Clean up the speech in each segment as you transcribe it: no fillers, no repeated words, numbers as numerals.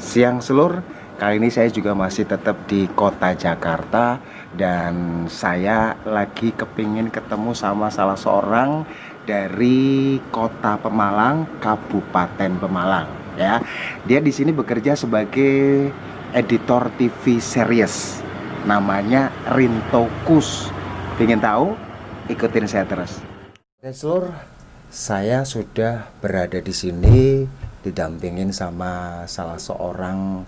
Siang Seluruh, kali ini saya juga masih tetap di kota Jakarta. Dan saya lagi kepingin ketemu sama salah seorang dari kota Pemalang, Kabupaten Pemalang ya. Dia di sini bekerja sebagai editor TV series. Namanya Rinto Kus. Pengen tahu? Ikutin saya terus. Oke Seluruh, saya sudah berada di sini didampingin sama salah seorang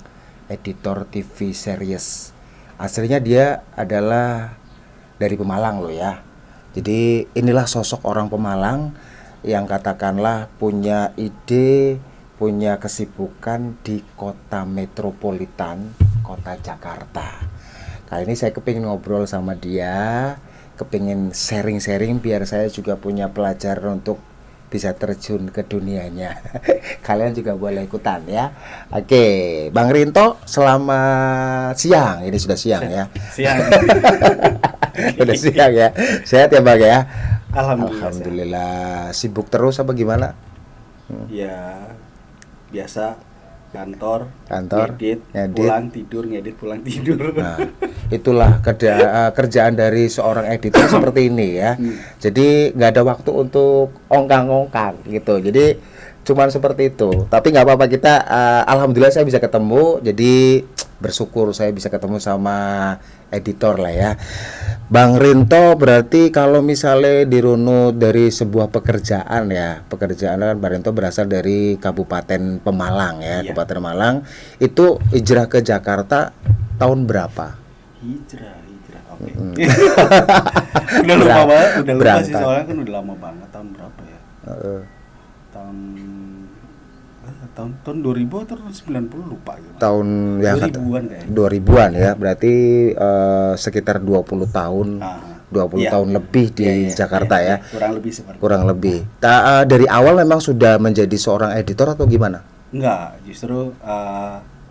editor TV series. Aslinya dia adalah dari Pemalang loh ya. Jadi inilah sosok orang Pemalang yang katakanlah punya ide, punya kesibukan di kota metropolitan, kota Jakarta. Kali ini saya kepingin ngobrol sama dia, kepingin sharing-sharing biar saya juga punya pelajaran untuk bisa terjun ke dunianya. Kalian juga boleh ikutan ya. Oke, Bang Rinto, selamat siang. Ini sudah siang ya. Siang. Sudah siang ya. Sehat ya Bang ya? Alhamdulillah. Sibuk terus apa gimana? Ya, biasa kantor, ngedit. pulang tidur, ngedit, pulang tidur. Nah, itulah kerjaan dari seorang editor seperti ini ya. Jadi nggak ada waktu untuk ongkang-ongkang gitu. Jadi cuman seperti itu. Tapi nggak apa-apa, kita alhamdulillah saya bisa ketemu. Jadi bersyukur saya bisa ketemu sama editor lah ya. Bang Rinto, berarti kalau misalnya dirunut dari sebuah pekerjaan ya, pekerjaan kan Bang Rinto berasal dari Kabupaten Pemalang ya, Iya. Kabupaten Pemalang. Itu hijrah ke Jakarta tahun berapa? Hijrah, oke. Udah lupa banget, udah lupa sih, Berangkat. soalnya kan udah lama banget. Tahun berapa ya? Tahun 2000 atau tahun 90 lupa gitu. Tahun ya 2000-an kayaknya. 2000-an ya, berarti sekitar 20 tahun. 20 Iya. tahun lebih di Iya, Jakarta ya. Kurang lebih seperti. Kurang lebih. Dari awal memang sudah menjadi seorang editor atau gimana? Enggak, justru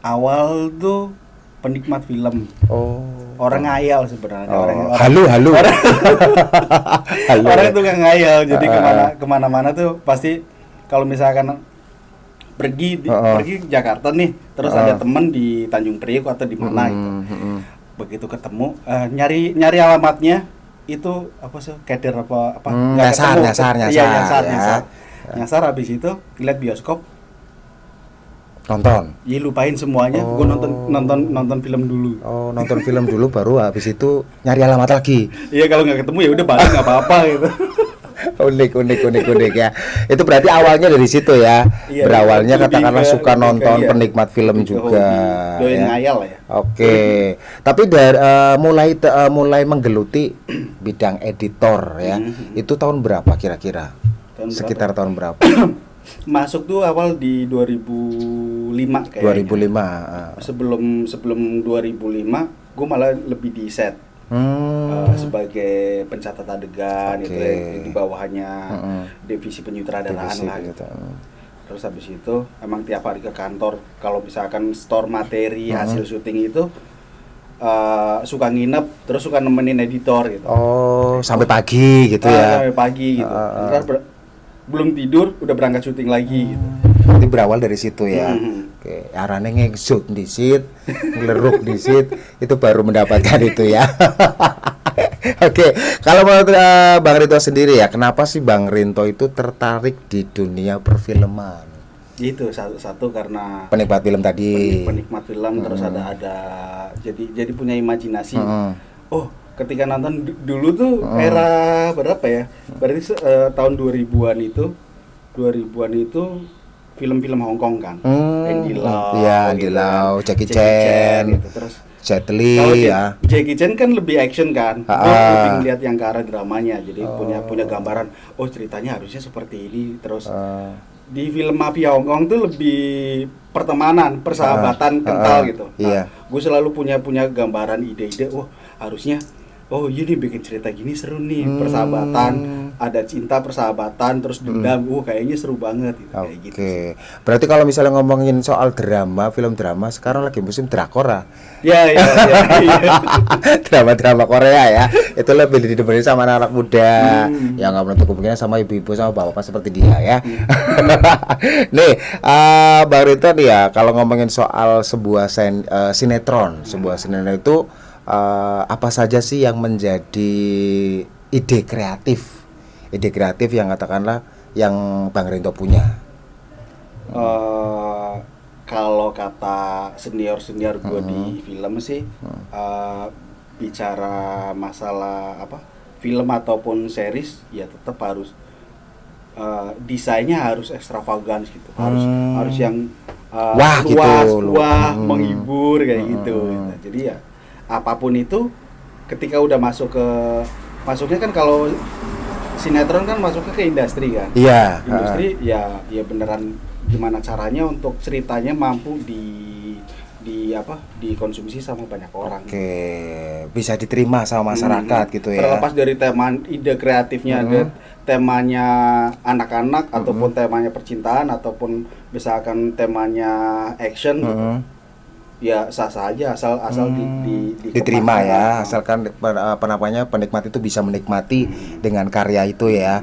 awal tuh penikmat film. Oh. Orang ngayal sebenarnya. Halu. Orang tukang ngayal. Jadi kemana-mana tuh pasti kalau misalkan pergi ke Jakarta nih, terus ada temen di Tanjung Priok atau di mana gitu. Begitu ketemu, nyari alamatnya itu apa sih, keder apa nggak ketemu. Nyasar. Iya, nyasar. Habis itu lihat bioskop, Nonton. ya lupain semuanya. Gue nonton film dulu. Oh, nonton film dulu baru habis itu nyari alamat lagi. Iya, kalau nggak ketemu ya udah balik, nggak apa-apa gitu. unik ya. Itu berarti awalnya dari situ ya. Iya, Berawalnya lebih katakanlah ke- suka lebih ke nonton, iya. penikmat film Lebih ke juga. hobi, doyan ngayal ya. Oke. Tapi dari mulai menggeluti bidang editor ya. Itu tahun berapa kira-kira? Tahun berapa? Sekitar tahun berapa? Masuk tuh awal di 2005 kayaknya. 2005. Sebelum 2005 gue malah lebih di set sebagai pencatat adegan. Oke. Itu ya, di bawahnya divisi penyutradaraan lah gitu. Terus habis itu emang tiap hari ke kantor, kalau misalkan store materi hasil syuting itu suka nginep, terus suka nemenin editor gitu. Oh, sampai pagi gitu ya. Sampai pagi gitu. Ntar belum tidur udah berangkat syuting lagi gitu. Jadi berawal dari situ ya. Oke, arane nge-shoot di sit, ngeleruk di sit, itu baru mendapatkan itu ya. Oke, kalau menurut Bang Rinto sendiri ya, kenapa sih Bang Rinto itu tertarik di dunia perfilman? Itu satu karena Penikmat film tadi. penikmat film, terus ada jadi punya imajinasi. Oh, ketika nonton dulu tuh era berapa ya? Berarti tahun 2000-an itu film-film Hong Kong kan. Andy Lau. Iya, gitu Andy kan. Lau, Jackie Chan, gitu. Terus Jet kalau Li ya. Jackie Chan kan lebih action kan. Gue lebih ngeliat yang ke arah dramanya. Jadi punya gambaran, oh ceritanya harusnya seperti ini. Terus di film mafia Hong Kong tuh lebih pertemanan, persahabatan kental gitu. Iya. Gue selalu punya gambaran ide-ide. Oh harusnya, oh ini bikin cerita gini seru nih, persahabatan ada cinta, persahabatan, terus dendam. Kayaknya seru banget gitu. Kayak gitu sih. Berarti kalau misalnya ngomongin soal drama, film drama, sekarang lagi musim drakor. Ya. Drama-drama Korea ya. Itu lebih didengerin sama anak muda yang nggak menutup kemungkinan sama ibu-ibu sama bapak seperti dia ya. Nih, Bang Rinto nih ya, kalau ngomongin soal sebuah sinetron, sebuah sinetron itu apa saja sih yang menjadi ide kreatif yang katakanlah yang Bang Rinto punya? Kalau kata senior gue di film sih, bicara masalah film ataupun series, ya tetap harus desainnya harus ekstravagans gitu, harus yang luas, menghibur kayak gitu. Jadi ya apapun itu, ketika udah masuknya kan, kalau sinetron kan masuknya ke industri kan. Iya. Industri ya beneran gimana caranya untuk ceritanya mampu dikonsumsi sama banyak orang. Bisa diterima sama masyarakat gitu ya. Terlepas dari tema ide kreatifnya, ada temanya anak-anak ataupun temanya percintaan ataupun misalkan temanya action gitu. Ya sah-sah aja asal diterima ya, asalkan penikmat itu bisa menikmati dengan karya itu ya.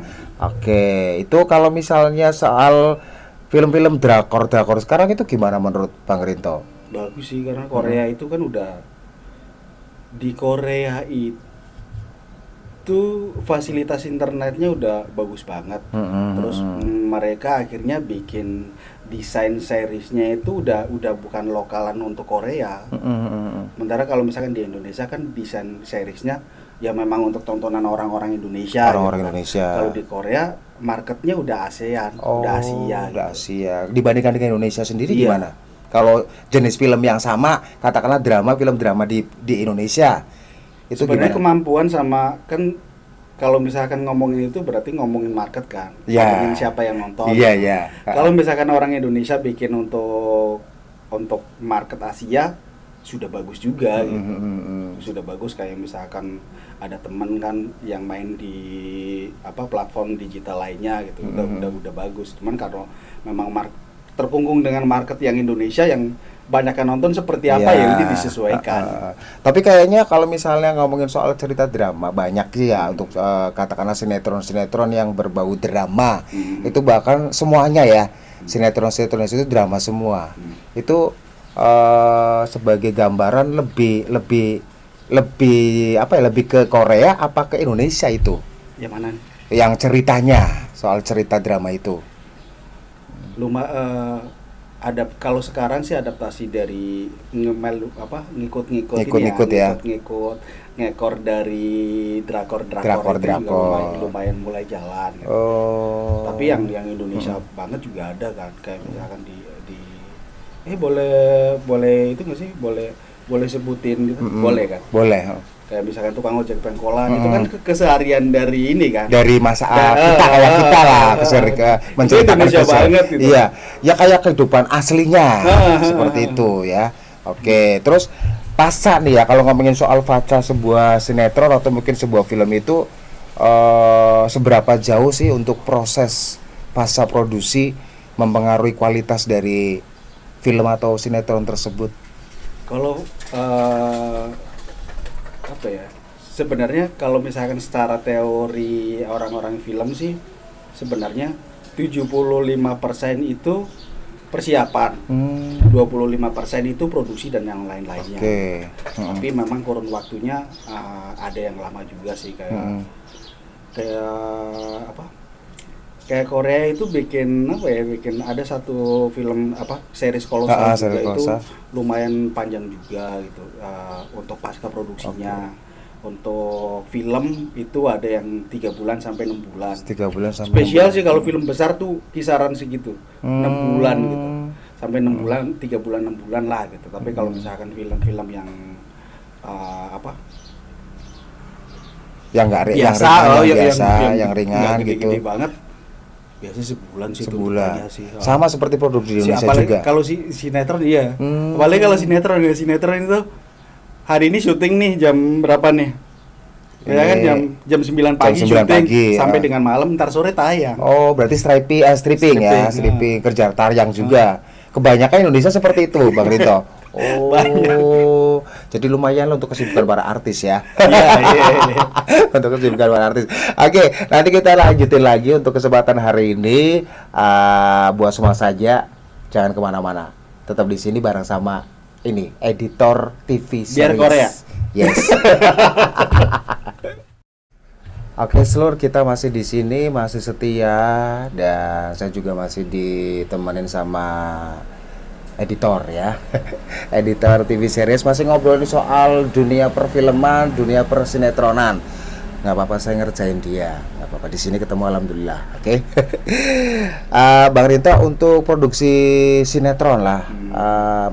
Itu kalau misalnya soal film-film drakor sekarang itu gimana menurut Bang Rinto? Bagus sih, karena Korea itu kan udah, di Korea itu fasilitas internetnya udah bagus banget. Terus mereka akhirnya bikin desain seriesnya itu udah bukan lokalan untuk Korea. Sementara kalau misalkan di Indonesia kan desain seriesnya ya memang untuk tontonan orang-orang Indonesia. Kalau di Korea marketnya udah ASEAN, udah Asia. Dibandingkan dengan Indonesia sendiri gimana? Kalau jenis film yang sama, katakanlah film drama di Indonesia, itu sebenarnya gimana? Kemampuan sama kan, kalau misalkan ngomongin itu berarti ngomongin market kan, ngomongin siapa yang nonton. Kalau misalkan orang Indonesia bikin untuk market Asia, sudah bagus juga gitu. Sudah bagus, kayak misalkan ada temen kan yang main di platform digital lainnya gitu, udah bagus. Cuman kalau memang terkungkung dengan market yang Indonesia yang banyak yang nonton seperti apa ya ini disesuaikan. Tapi kayaknya kalau misalnya ngomongin soal cerita drama, banyak sih ya untuk katakanlah sinetron yang berbau drama. Itu bahkan semuanya ya, sinetron itu drama semua. Itu sebagai gambaran lebih ke Korea apa ke Indonesia itu? Yang mana? Yang ceritanya, soal cerita drama itu. Kalau sekarang sih adaptasi dari ngikut ngekor dari drakor lumayan mulai jalan gitu. Tapi yang Indonesia banget juga ada kan, kayak misalkan boleh itu nggak sih, boleh sebutin gitu, boleh kan? Boleh. Kayak misalkan tukang ojek pengkolan itu kan keseharian dari ini kan, dari masa kita lah, menceritakan Indonesia banget gitu. Iya, ya kayak kehidupan aslinya seperti itu ya. Terus pasca nih ya, kalau ngomongin soal faca sebuah sinetron atau mungkin sebuah film itu, seberapa jauh sih untuk proses pasca produksi mempengaruhi kualitas dari film atau sinetron tersebut? Kalau sebenarnya kalau misalkan secara teori orang-orang film sih, sebenarnya 75% itu persiapan, 25% itu produksi dan yang lain-lainnya. Tapi memang kurun waktunya ada yang lama juga sih, kayak Korea itu bikin ada satu film series kolosal juga itu lumayan panjang juga gitu, untuk pasca produksinya. Untuk film itu ada yang 3 bulan sampai 6 bulan. Spesial sih kalau film besar tuh kisaran segitu, 6 bulan gitu. Sampai 6 bulan, 3 bulan 6 bulan lah gitu. Tapi kalau misalkan film-film yang yang ringan gitu. Gede banget. Biasanya sebulan sih. Sama seperti produksi di Indonesia juga. Kalau sinetron iya. Apalagi kalau sinetron itu hari ini syuting nih jam berapa nih? kan jam 9 pagi jam 9 syuting pagi, sampai dengan malam, ntar sore tayang. Oh, berarti stripping ya, stripping, kejar tayang juga. Kebanyakan Indonesia seperti itu, Bang Rinto. Oh, jadi lumayan loh untuk kesibukan para artis ya. Iya. Untuk kesibukan para artis. Oke, nanti kita lanjutin lagi untuk kesempatan hari ini. Buat semua saja, jangan kemana-mana. Tetap di sini bareng sama ini editor TV series. Biar Korea. Yes. Oke, seluruh kita masih di sini, masih setia, dan saya juga masih ditemenin sama editor ya. Editor TV series, masih ngobrolin soal dunia perfilman, dunia persinetronan. Nggak apa-apa, saya ngerjain dia, nggak apa-apa. Di sini ketemu alhamdulillah. Oke. Bang Rinto, untuk produksi sinetron lah,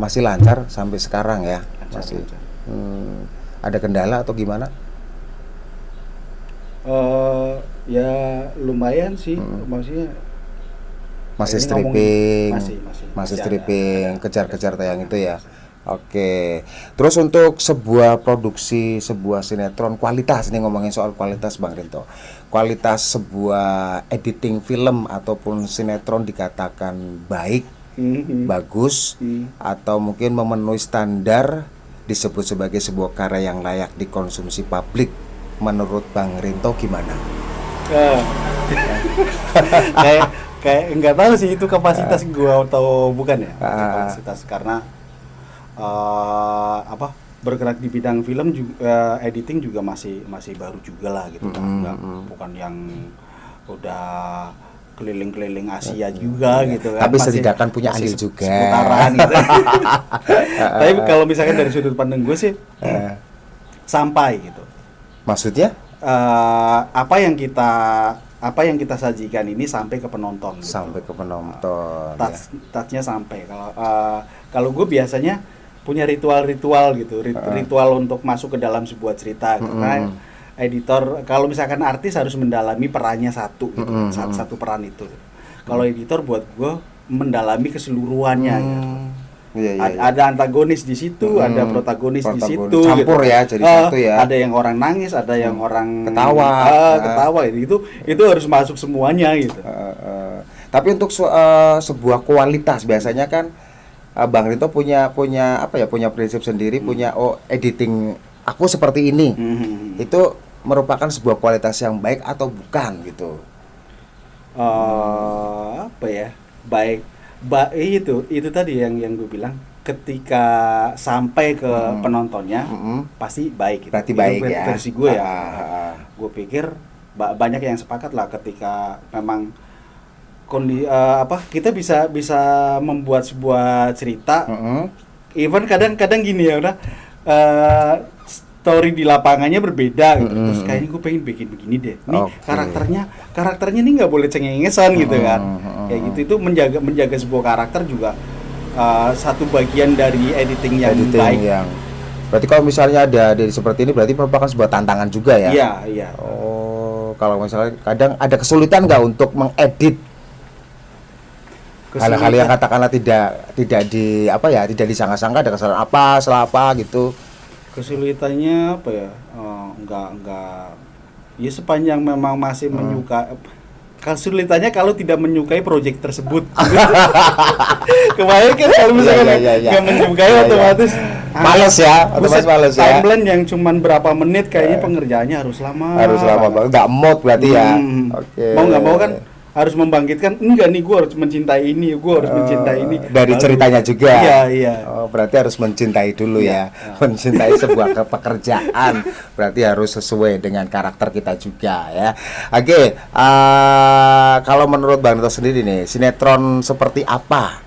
masih lancar sampai sekarang ya? Masih. Ada kendala atau gimana? Ya lumayan sih, maksudnya masih stripping, masih stripping, kejar-kejar tayang itu ya. Oke. Terus untuk sebuah produksi, sebuah sinetron, kualitas, ini ngomongin soal kualitas Bang Rinto. Kualitas sebuah editing film ataupun sinetron dikatakan baik, bagus, atau mungkin memenuhi standar, disebut sebagai sebuah karya yang layak dikonsumsi publik. Menurut Bang Rinto gimana? Kayak nggak tahu sih itu kapasitas gua atau bukan ya. Kapasitas karena bergerak di bidang film juga, editing juga masih baru juga lah gitu kan. Bukan yang udah keliling-keliling Asia juga gitu kan. Tapi setidaknya punya andil juga. Seputaran gitu. Tapi kalau misalkan dari sudut pandang gue sih sampai gitu. Maksudnya? Apa yang kita sajikan ini sampai ke penonton. Gitu. Sampai ke penonton. Touch-nya sampai. Kalau gue biasanya punya ritual-ritual gitu, ritual untuk masuk ke dalam sebuah cerita. Karena editor, kalau misalkan artis harus mendalami perannya satu, gitu, satu peran itu. Kalau editor buat gue mendalami keseluruhannya. Gitu. Ada antagonis di situ, ada protagonis di situ, campur gitu. Ya, jadi satu ya. Ada yang orang nangis, ada yang orang ketawa, itu harus masuk semuanya gitu. Tapi untuk sebuah kualitas biasanya kan Bang Rinto punya prinsip sendiri, punya editing aku seperti ini. Itu merupakan sebuah kualitas yang baik atau bukan gitu? Baik. Itu tadi yang gue bilang, ketika sampai ke penontonnya pasti baik gitu. Berarti baik ya. Versi gue ya. Gue pikir banyak yang sepakat lah ketika memang kita bisa membuat sebuah cerita. Even kadang gini ya udah story di lapangannya berbeda gitu. Terus kayaknya gue pengen bikin begini deh. Nih karakternya nih nggak boleh cengengesan gitu kan. Kayak gitu, itu menjaga sebuah karakter juga satu bagian dari editing yang baik. Berarti kalau misalnya ada seperti ini berarti merupakan sebuah tantangan juga ya? Iya. Oh, kalau misalnya kadang ada kesulitan nggak untuk mengedit hal-hal yang katakanlah tidak disangka-sangka, ada kesalahan salah apa gitu? Kesulitannya apa ya? Enggak. Ya sepanjang memang masih menyukai. Kesulitannya kalau tidak menyukai proyek tersebut. Kemarin kan kalau misalkan nggak menyukai otomatis males ya. Timeline yang cuman berapa menit kayaknya pengerjaannya harus lama. Banget. Nggak mood berarti ya. Mau nggak mau kan harus membangkitkan, enggak nih gue harus mencintai ini, dari ceritanya juga. Iya. Oh, berarti harus mencintai dulu ya. Mencintai sebuah pekerjaan berarti harus sesuai dengan karakter kita juga ya. Oke, kalau menurut Bang Rinto sendiri nih, sinetron seperti apa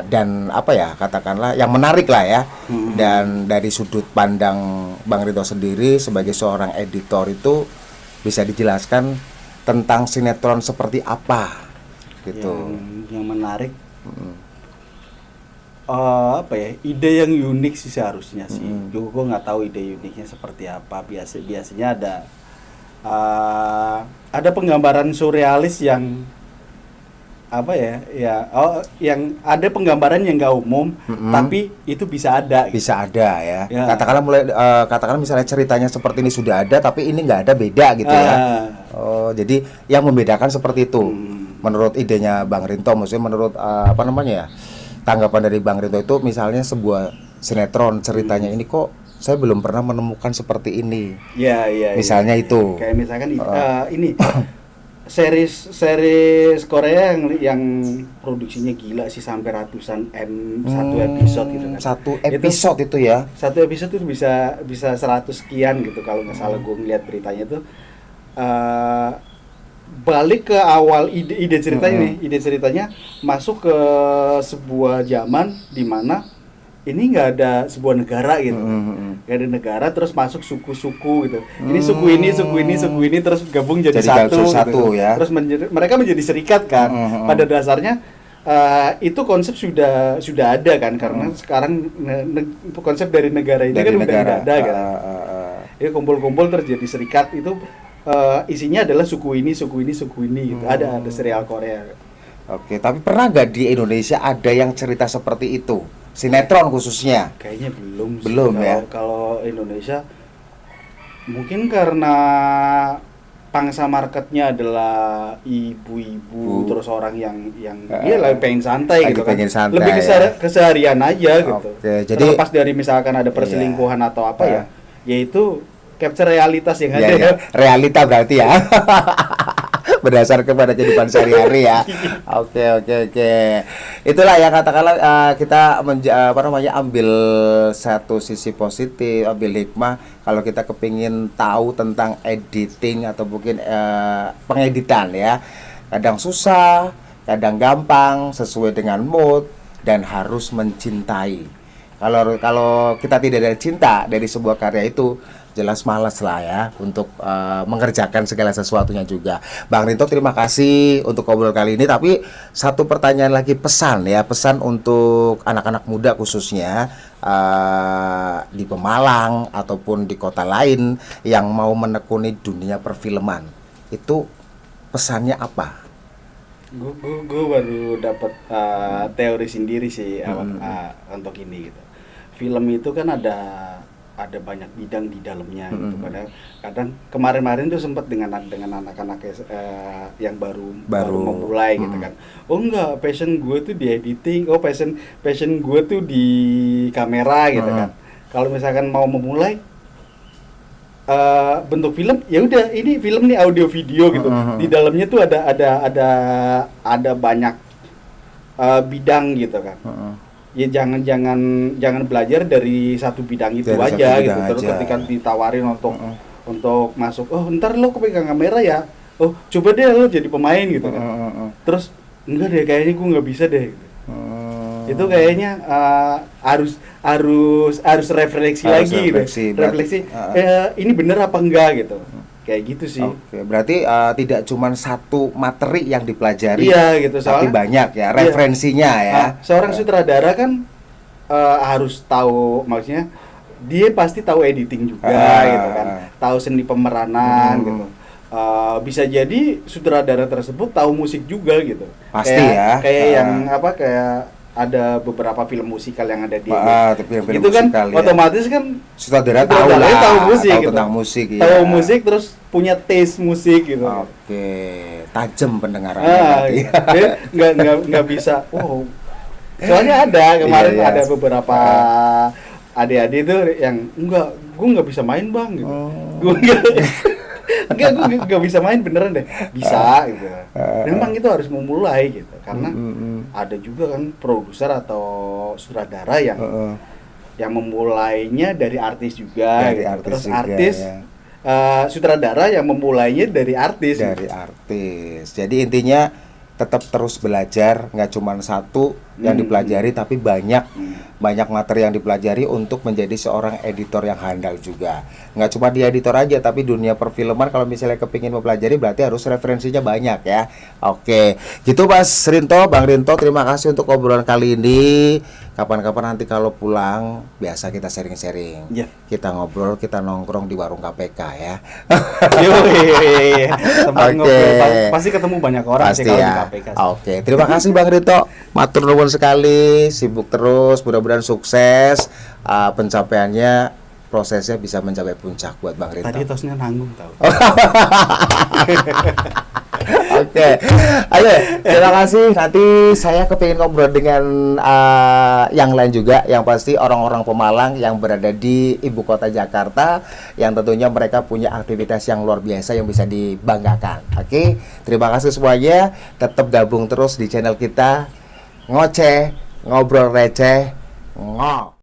dan apa ya katakanlah yang menarik lah ya, dan dari sudut pandang Bang Rinto sendiri sebagai seorang editor itu bisa dijelaskan tentang sinetron seperti apa gitu yang menarik. Ide yang unik sih seharusnya sih. Gue nggak tahu ide uniknya seperti apa. Biasanya ada penggambaran surrealis yang apa ya, yang ada penggambaran yang nggak umum, tapi itu bisa ada. Bisa ada ya. Katakanlah misalnya ceritanya seperti ini sudah ada, tapi ini nggak ada, beda gitu ya. Oh, jadi yang membedakan seperti itu. Menurut idenya Bang Rinto, maksudnya menurut tanggapan dari Bang Rinto itu, misalnya sebuah sinetron ceritanya ini kok saya belum pernah menemukan seperti ini. Iya. Misalnya itu. Kayak misalkan ini. series Korea yang produksinya gila sih, sampai ratusan satu episode gitu kan. Satu episode itu ya. Satu episode itu bisa 100 sekian gitu kalau nggak salah, gue ngeliat beritanya tuh. Balik ke awal ide ceritanya nih. Ide ceritanya masuk ke sebuah zaman di mana ini nggak ada sebuah negara gitu, nggak ada negara, terus masuk suku-suku gitu. Ini suku ini terus gabung jadi satu gitu. Ya. Terus mereka menjadi serikat kan. Pada dasarnya itu konsep sudah ada kan, karena sekarang konsep dari negara ini kan udah ada kan. Ini kumpul-kumpul terus jadi serikat, itu isinya adalah suku ini gitu. Ada serial Korea. Oke, tapi pernah nggak di Indonesia ada yang cerita seperti itu? Sinetron khususnya? Kayaknya belum sih. Belum ya? Kalau Indonesia mungkin karena pangsa marketnya adalah ibu-ibu, terus orang yang dia lagi pengen santai gitu kan. Santai, lebih keseharian aja gitu. Oke, jadi terlepas dari misalkan ada perselingkuhan atau apa yaitu capture realitas yang ada. Ya. Realita berarti ya. Berdasar kepada kehidupan sehari-hari ya. Oke. Itulah yang katakanlah kita ambil satu sisi positif, ambil hikmah kalau kita kepingin tahu tentang editing atau mungkin pengeditan ya. Kadang susah, kadang gampang, sesuai dengan mood dan harus mencintai. Kalau kita tidak ada cinta dari sebuah karya itu, jelas malas lah ya untuk mengerjakan segala sesuatunya juga. Bang Rinto, terima kasih untuk ngobrol kali ini. Tapi satu pertanyaan lagi, pesan untuk anak-anak muda khususnya di Pemalang ataupun di kota lain yang mau menekuni dunia perfilman, itu pesannya apa? Gue baru dapat teori sendiri sih untuk ini gitu. Film itu kan ada banyak bidang di dalamnya gitu. Padahal kadang kemarin tuh sempat dengan anak-anak yang baru memulai gitu kan. Oh enggak, passion gue tuh di editing. Oh passion gue tuh di kamera gitu kan. Kalau misalkan mau memulai bentuk film, ya udah, ini film nih audio video gitu. Di dalamnya tuh ada banyak bidang gitu kan. Ya jangan belajar dari satu bidang itu aja gitu. Terus ketika ditawarin untuk masuk, oh ntar lo pegang kamera ya, oh coba deh lo jadi pemain gitu kan. Terus enggak deh, kayaknya gue nggak bisa deh gitu. Itu kayaknya harus refleksi lagi gitu. Refleksi ini bener apa enggak gitu. Kayak gitu sih. Oke, berarti tidak cuma satu materi yang dipelajari, gitu, tapi banyak ya referensinya ya. Seorang sutradara kan harus tahu, maksudnya dia pasti tahu editing juga gitu kan, tahu seni pemeranan gitu. Bisa jadi sutradara tersebut tahu musik juga gitu. Pasti kayak yang kayak ada beberapa film musikal yang ada di film itu kan musikal, otomatis kan sutradara tahu musik gitu. Tentang musik ya. Tahu musik, terus punya taste musik gitu. Oke, tajam pendengarannya. Nggak bisa. Wow. Soalnya ada kemarin ada beberapa adik-adik itu yang gue nggak bisa main bang gitu. Gue nggak bisa main beneran deh. Bisa gitu. Memang itu harus memulai gitu, karena ada juga kan produser atau sutradara yang memulainya dari artis juga. Terus juga, artis sutradara yang memulainya dari artis. Jadi intinya tetap terus belajar, nggak cuma satu, yang dipelajari, tapi banyak materi yang dipelajari untuk menjadi seorang editor yang handal juga. Nggak cuma di editor aja, tapi dunia perfilman kalau misalnya kepingin mempelajari berarti harus referensinya banyak ya. Oke, gitu Mas Rinto, Bang Rinto, terima kasih untuk obrolan kali ini. Kapan-kapan nanti kalau pulang, biasa kita sharing-sharing. Yeah. Kita ngobrol, kita nongkrong di warung KPK ya. Ngobrol, pasti ketemu banyak orang pasti sih kalau ya. di KPK. Oke, terima kasih Bang Rinto. Matur nuwun sekali, sibuk terus, mudah-mudahan sukses pencapaiannya, prosesnya bisa mencapai puncak buat Bang Rinto. Tadi tosnya nanggung tahu. Oke, ayo terima kasih. Nanti saya kepingin ngobrol dengan yang lain juga, yang pasti orang-orang Pemalang yang berada di ibu kota Jakarta, yang tentunya mereka punya aktivitas yang luar biasa yang bisa dibanggakan. Oke, terima kasih semuanya. Tetap gabung terus di channel kita, ngoceh, ngobrol receh, ngok.